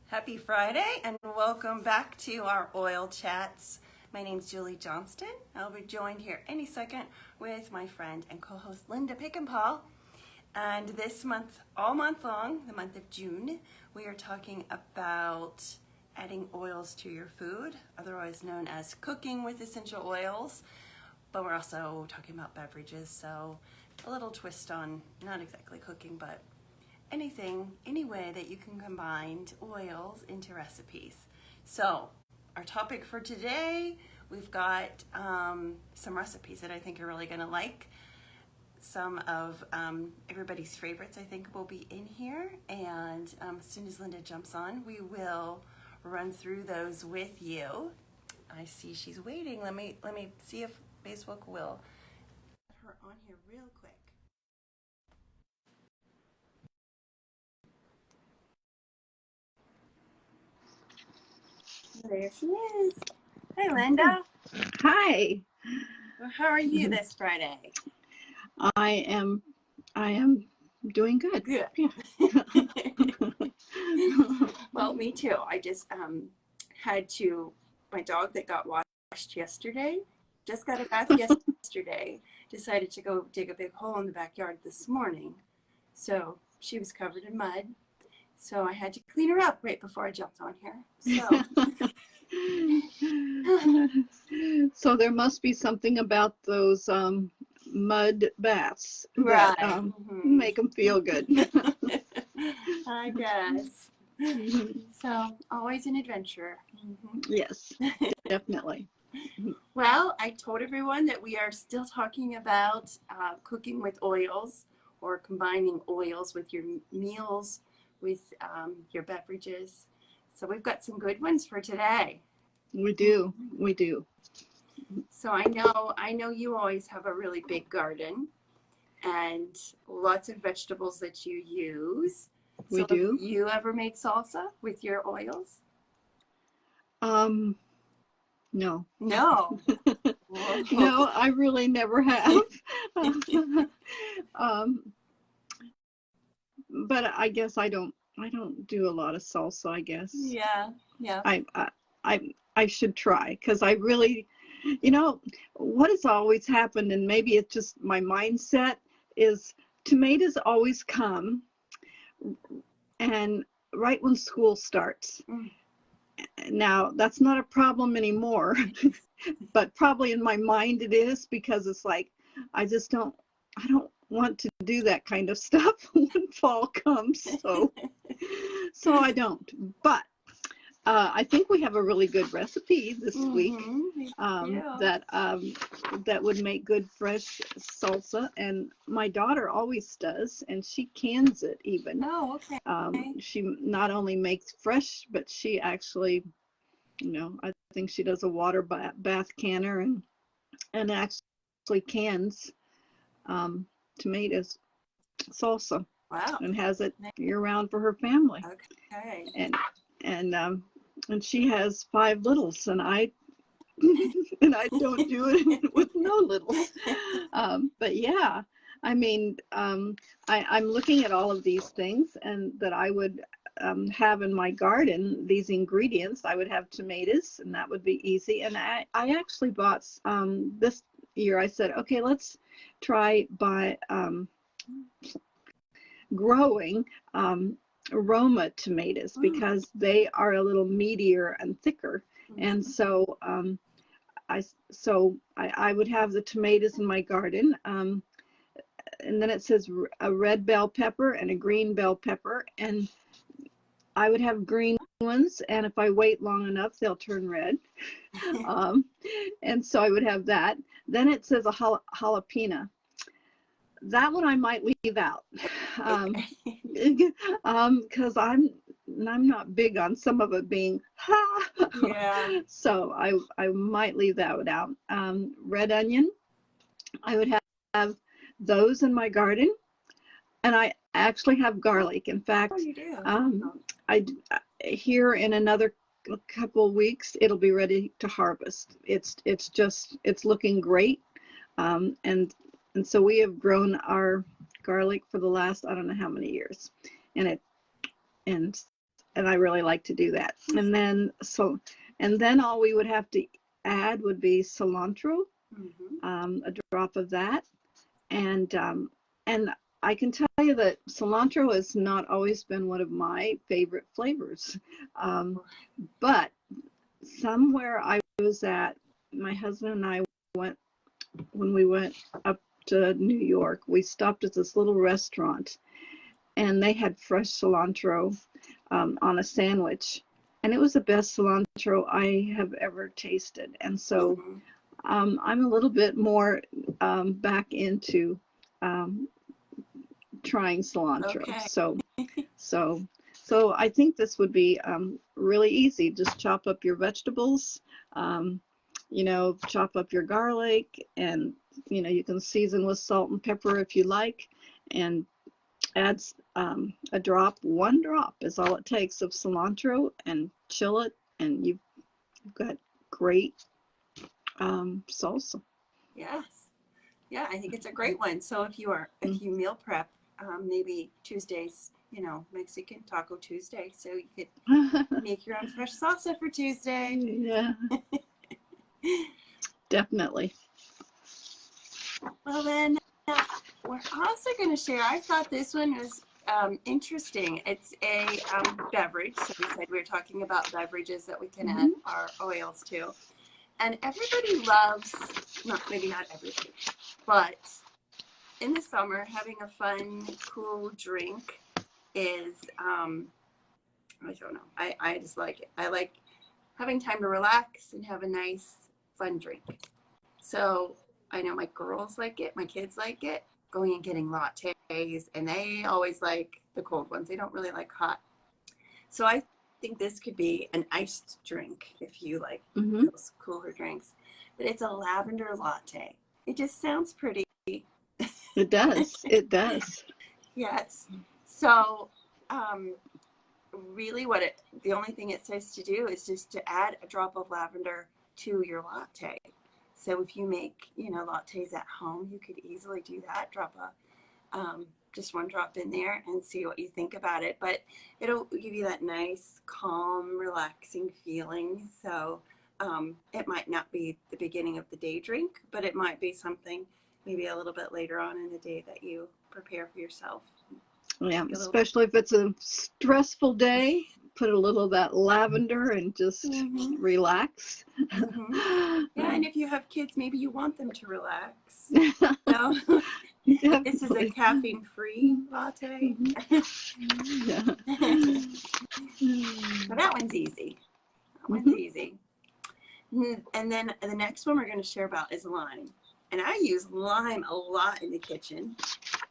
Happy Friday and welcome back to our oil chats. My name's Julie Johnston. I'll be joined here any second with my friend and co-host Linda Pickenpaul. And this month, all month long, the month of June, we are talking about adding oils to your food, otherwise known as cooking with essential oils. But we're also talking about beverages, so a little twist on not exactly cooking, but anything, any way that you can combine oils into recipes. So our topic for today, we've got some recipes that I think you're really going to like. Some of everybody's favorites I think will be in here, and as soon as Linda jumps on, we will run through those with you. I see she's waiting. Let me see if Facebook will put her on here real quick. There she is. Hi, Linda. Hi. Well, how are you this Friday? I am doing good. Good. Yeah. Well, me too. I just had to, my dog that got washed yesterday, just got a bath yesterday, decided to go dig a big hole in the backyard this morning. So she was covered in mud. So I had to clean her up right before I jumped on here. So there must be something about those mud baths that make them feel good. I guess. So always an adventure. Yes, definitely. Well, I told everyone that we are still talking about cooking with oils or combining oils with your meals, with your beverages. So we've got some good ones for today. We do. So I know you always have a really big garden and lots of vegetables that you use. We do. Have you ever made salsa with your oils? No. No. No, I really never have. But I guess I don't do a lot of salsa, I guess. Yeah. I should try, because I really, what has always happened, and maybe it's just my mindset, is tomatoes always come and right when school starts. Now, that's not a problem anymore, but probably in my mind it is, because it's like, I don't want to do that kind of stuff when fall comes, so I don't. But I think we have a really good recipe this week that would make good fresh salsa, and my daughter always does, and she cans it even. Oh, okay. She not only makes fresh, but she actually, I think she does a water bath canner and actually cans tomatoes salsa. Wow. And has it year round for her family. Okay. And she has 5 littles, and I don't do it with no littles. But yeah, I mean, I'm looking at all of these things, and that I would have in my garden, these ingredients. I would have tomatoes, and that would be easy. And I actually bought this year. I said, okay, let's try by growing Roma tomatoes, because they are a little meatier and thicker. And so I would have the tomatoes in my garden, and then it says a red bell pepper and a green bell pepper, and I would have green ones, and if I wait long enough they'll turn red. And so I would have that. Then it says a jalapeno. That one I might leave out, because I'm not big on some of it being Yeah. So I might leave that one out. Red onion, I would have those in my garden, and I actually have garlic. In fact, you do. I here in another couple weeks it'll be ready to harvest. It's looking great, and so we have grown our garlic for the last, I don't know how many years, and I really like to do that. And then all we would have to add would be cilantro, a drop of that, and I can tell you that cilantro has not always been one of my favorite flavors, but somewhere I was at, my husband and I went, when we went up to New York, we stopped at this little restaurant, and they had fresh cilantro on a sandwich, and it was the best cilantro I have ever tasted. And so I'm a little bit more back into trying cilantro. Okay. So I think this would be really easy. Just chop up your vegetables, chop up your garlic, and you can season with salt and pepper if you like, and add one drop is all it takes of cilantro, and chill it, and you've got great salsa. Yes. Yeah, I think it's a great one. So if you meal prep, maybe Tuesdays, Mexican Taco Tuesday, so you could make your own fresh salsa for Tuesday. Yeah. Definitely. Well, then we're also going to share. I thought this one was interesting. It's a beverage. So we said we were talking about beverages that we can add our oils to. And everybody loves, maybe not everybody, but in the summer, having a fun, cool drink is, I don't know, I just like it. I like having time to relax and have a nice, fun drink. So I know my girls like it, my kids like it, going and getting lattes, and they always like the cold ones. They don't really like hot. So I think this could be an iced drink if you like those cooler drinks. But it's a lavender latte. It just sounds pretty. It does. It does. Yes. So really the only thing it says to do is just to add a drop of lavender to your latte. So if you make, lattes at home, you could easily do that. Drop just one drop in there and see what you think about it. But it'll give you that nice, calm, relaxing feeling. So it might not be the beginning of the day drink, but it might be something maybe a little bit later on in the day that you prepare for yourself. Yeah, especially if it's a stressful day, put a little of that lavender and just relax. Yeah, and if you have kids, maybe you want them to relax. So this is a caffeine-free latte. Yeah. So that one's easy. And then the next one we're going to share about is lime. And I use lime a lot in the kitchen.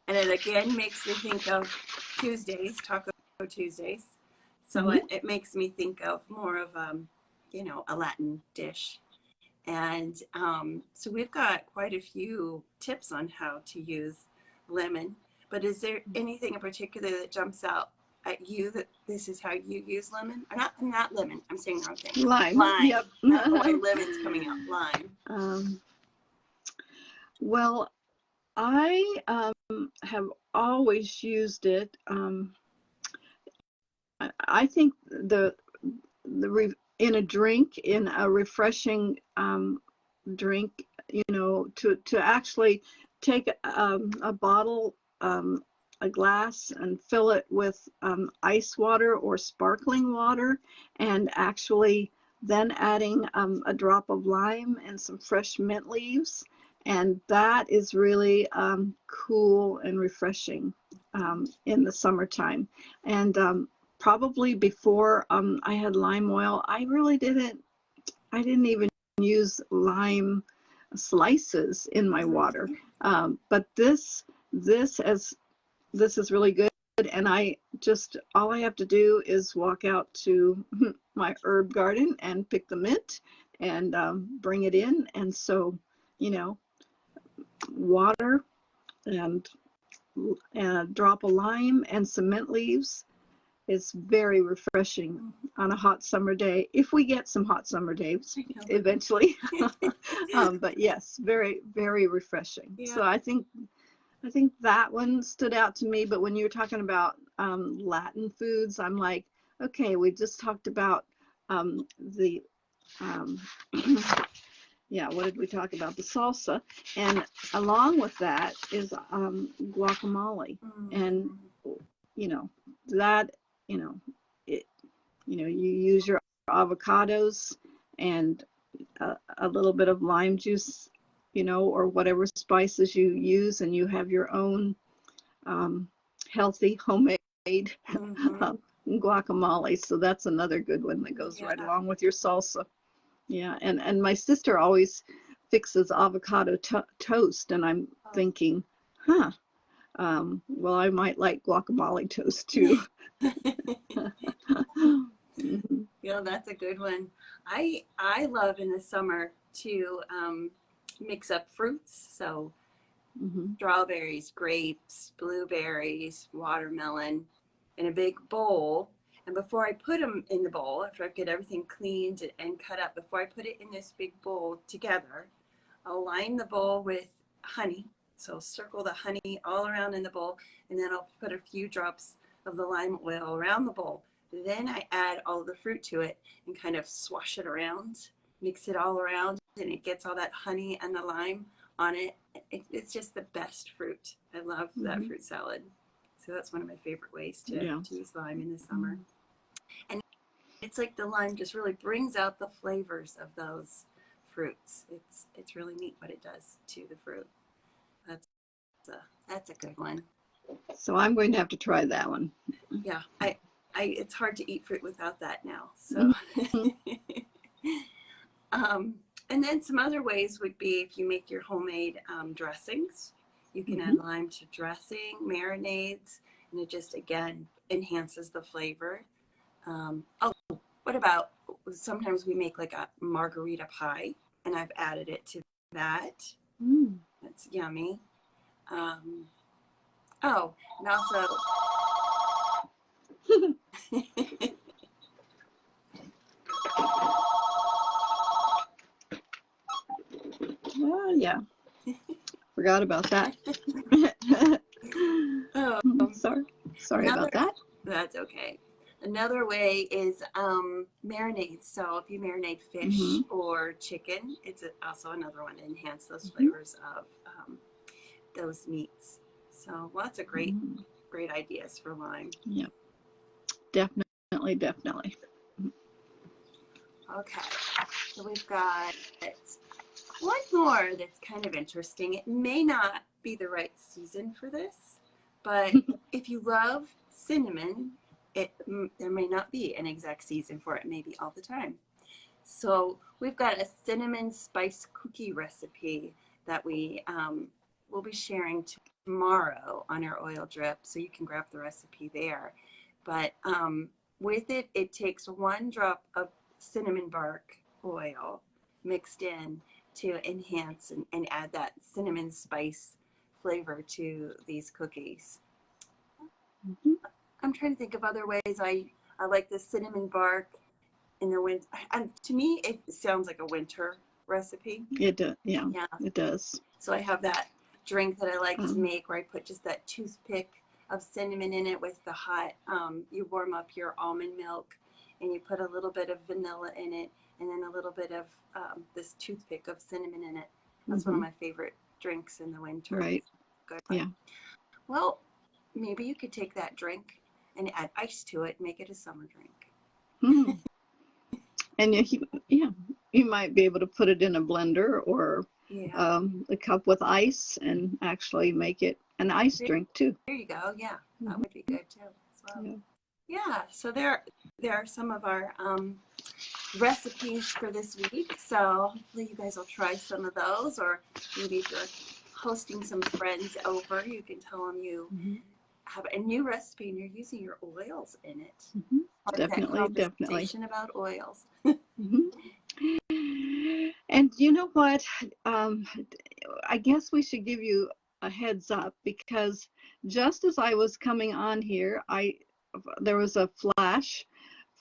And it again makes me think of Tuesdays, Taco Tuesdays. So it makes me think of more of, a Latin dish. And so we've got quite a few tips on how to use lemon. But is there anything in particular that jumps out at you that this is how you use lemon? Or not lemon. I'm saying the wrong thing. Lime. Yep. Not the way lemon's coming out. Lime. Well, I have always used it. I think in a drink, in a refreshing drink, to actually take a bottle, a glass, and fill it with ice water or sparkling water, and actually then adding a drop of lime and some fresh mint leaves. And that is really cool and refreshing in the summertime. And probably before I had lime oil, I didn't even use lime slices in my water. But this is really good. And all I have to do is walk out to my herb garden and pick the mint and bring it in. And so, water and a drop of lime and some mint leaves is very refreshing on a hot summer day, if we get some hot summer days eventually. But yes, very, very refreshing. Yeah. So I think that one stood out to me. But when you were talking about Latin foods, I'm like, Okay, we just talked about the um, yeah, what did we talk about? The salsa, and along with that is guacamole, and Mm, you know that you know it. You use your avocados and a little bit of lime juice, or whatever spices you use, and you have your own um, healthy homemade mm-hmm. guacamole. So that's another good one that goes Yeah. right along with your salsa. Yeah, and my sister always fixes avocado toast, and I'm thinking, huh, well, I might like guacamole toast too. Hmm. Yeah, that's a good one. I love in the summer to mix up fruits. So Hmm. strawberries, grapes, blueberries, watermelon in a big bowl. And before I put them in the bowl, after I get everything cleaned and cut up, before I put it in this big bowl together, I'll line the bowl with honey. So I'll circle the honey all around in the bowl, and then I'll put a few drops of the lime oil around the bowl. Then I add all the fruit to it and kind of swash it around, mix it all around, and it gets all that honey and the lime on it. It's just the best fruit. I love that Hmm. fruit salad. So that's one of my favorite ways Yeah. to use lime in the summer. And it's like the lime just really brings out the flavors of those fruits. It's really neat what it does to the fruit. That's a that's a good one. So I'm going to have to try that one. Yeah, I it's hard to eat fruit without that now. So, Hmm. um, and then some other ways would be if you make your homemade dressings, you can add Hmm. lime to dressing, marinades, and it just again enhances the flavor. Oh, what about sometimes we make like a margarita pie, and I've added it to that. Mm. That's yummy. Um, oh, and also, Oh, yeah. Forgot about that. oh, Sorry. Sorry another, about that. that's okay. Another way is marinades. So if you marinate fish Hmm. or chicken, it's also another one to enhance those Hmm. flavors of those meats. So lots of Hmm. great ideas for lime. Yeah, definitely, definitely. Okay, so we've got one more that's kind of interesting. It may not be the right season for this, but if you love cinnamon, there may not be an exact season for it, maybe all the time. So we've got a cinnamon spice cookie recipe that we will be sharing tomorrow on our oil drip, so you can grab the recipe there. But with it, it takes 1 drop of cinnamon bark oil mixed in to enhance and add that cinnamon spice flavor to these cookies. Hmm. I'm trying to think of other ways I like the cinnamon bark in the winter. And to me, it sounds like a winter recipe. It does. Yeah, Yeah. it does. So I have that drink that I like to Um, make where I put just that toothpick of cinnamon in it with the hot. You warm up your almond milk and you put a little bit of vanilla in it and then a little bit of this toothpick of cinnamon in it. That's one of hmm. my favorite drinks in the winter. Right. Good Yeah. one. Well, maybe you could take that drink and add ice to it, make it a summer drink. Hmm. And yeah, you might be able to put it in a blender or Yeah. a cup with ice and actually make it an ice There, drink too. there you go. Yeah, that Hmm. would be good too as well. Yeah. Yeah, so there are some of our recipes for this week. So hopefully you guys will try some of those, or maybe if you're hosting some friends over, you can tell them you Hmm. have a new recipe and you're using your oils in it. Hmm. Part of that Definitely, definitely. conversation about oils. Hmm. And you know what? Um, I guess we should give you a heads up because just as I was coming on here, there was a flash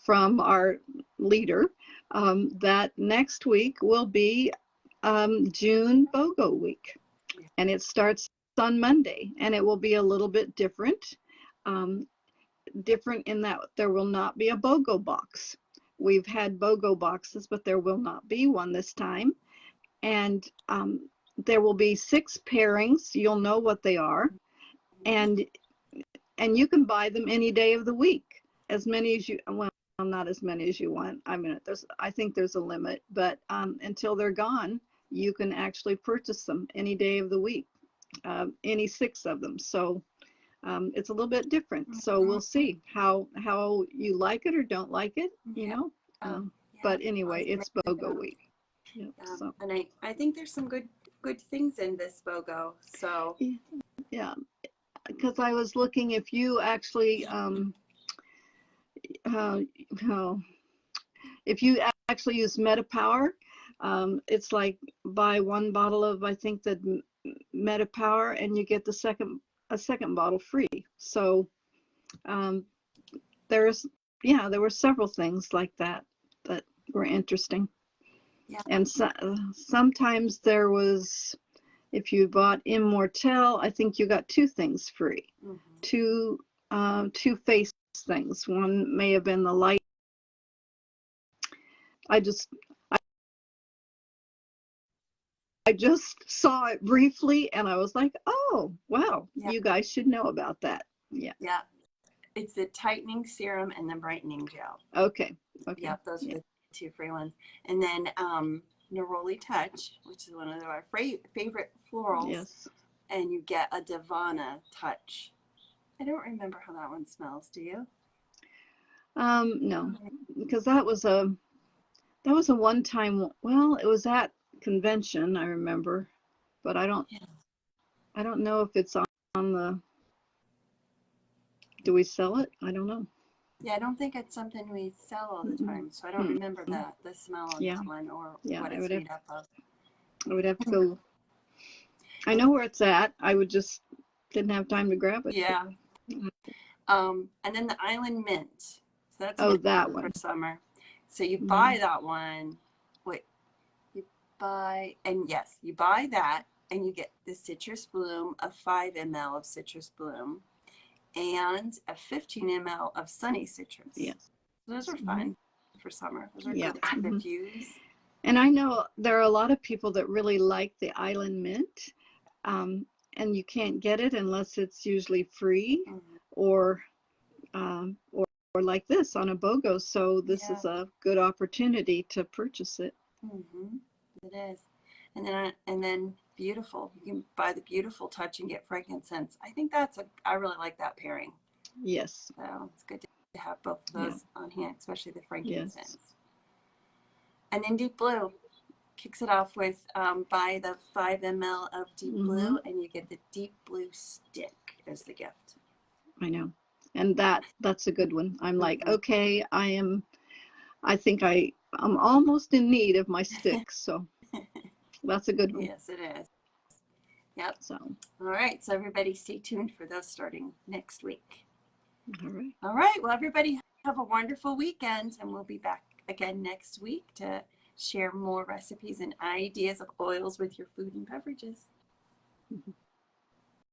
from our leader that next week will be June BOGO week, and it starts on Monday, and it will be a little bit different. Um, different in that there will not be a BOGO box. We've had BOGO boxes, but there will not be one this time. And there will be 6 pairings. You'll know what they are. And you can buy them any day of the week, as many as you, well, not as many as you want. I mean, I think there's a limit, but until they're gone, you can actually purchase them any day of the week, any 6 of them. So it's a little bit different. So we'll see how you like it or don't like it, you know. Yeah. But anyway, it's BOGO week. Yep, so. And I think there's some good things in this BOGO. So yeah, because I was looking, if you actually if you actually use MetaPower, it's like buy 1 bottle of, I think, the MetaPower, and you get a second bottle free. So there were several things like that were interesting. Yeah. And sometimes there was, if you bought Immortelle, I think you got 2 things free. Mm-hmm. Two face things. One may have been the light. I just saw it briefly, and I was like, oh, wow, you guys should know about that. Yeah. Yeah. It's the tightening serum and the brightening gel. Okay. Yep, those are the 2 free ones. And then Neroli Touch, which is one of our favorite florals. Yes. And you get a Divana Touch. I don't remember how that one smells. Do you? No, because that was a one-time. Well, it was at convention, I remember, but I don't know if it's on the. Do we sell it? I don't know. Yeah, I don't think it's something we sell all the time, so I don't remember the smell of that one or what it's made up of. I would have to go. I know where it's at. I would just didn't have time to grab it. Yeah. And then the Island Mint. So that's that one for summer. So you buy that one. You buy that, and you get the citrus bloom, a 5 ml of citrus bloom, and a 15 ml of sunny citrus. Yes. Those are fun for summer. Those are good to diffuse. And I know there are a lot of people that really like the Island Mint, and you can't get it unless it's usually free or like this on a BOGO. So this is a good opportunity to purchase it. It is. And then Beautiful. You can buy the Beautiful Touch and get frankincense. I think I really like that pairing. Yes. So it's good to have both of those on hand, especially the frankincense. Yes. And then Deep Blue kicks it off with buy the 5 ml of Deep Blue, and you get the Deep Blue stick as the gift. I know. And that's a good one. I'm like, okay, I think I'm almost in need of my sticks. So that's a good one. Yes, it is. Yep. So. All right. So everybody stay tuned for those starting next week. All right. All right. Well, everybody have a wonderful weekend, and we'll be back again next week to share more recipes and ideas of oils with your food and beverages.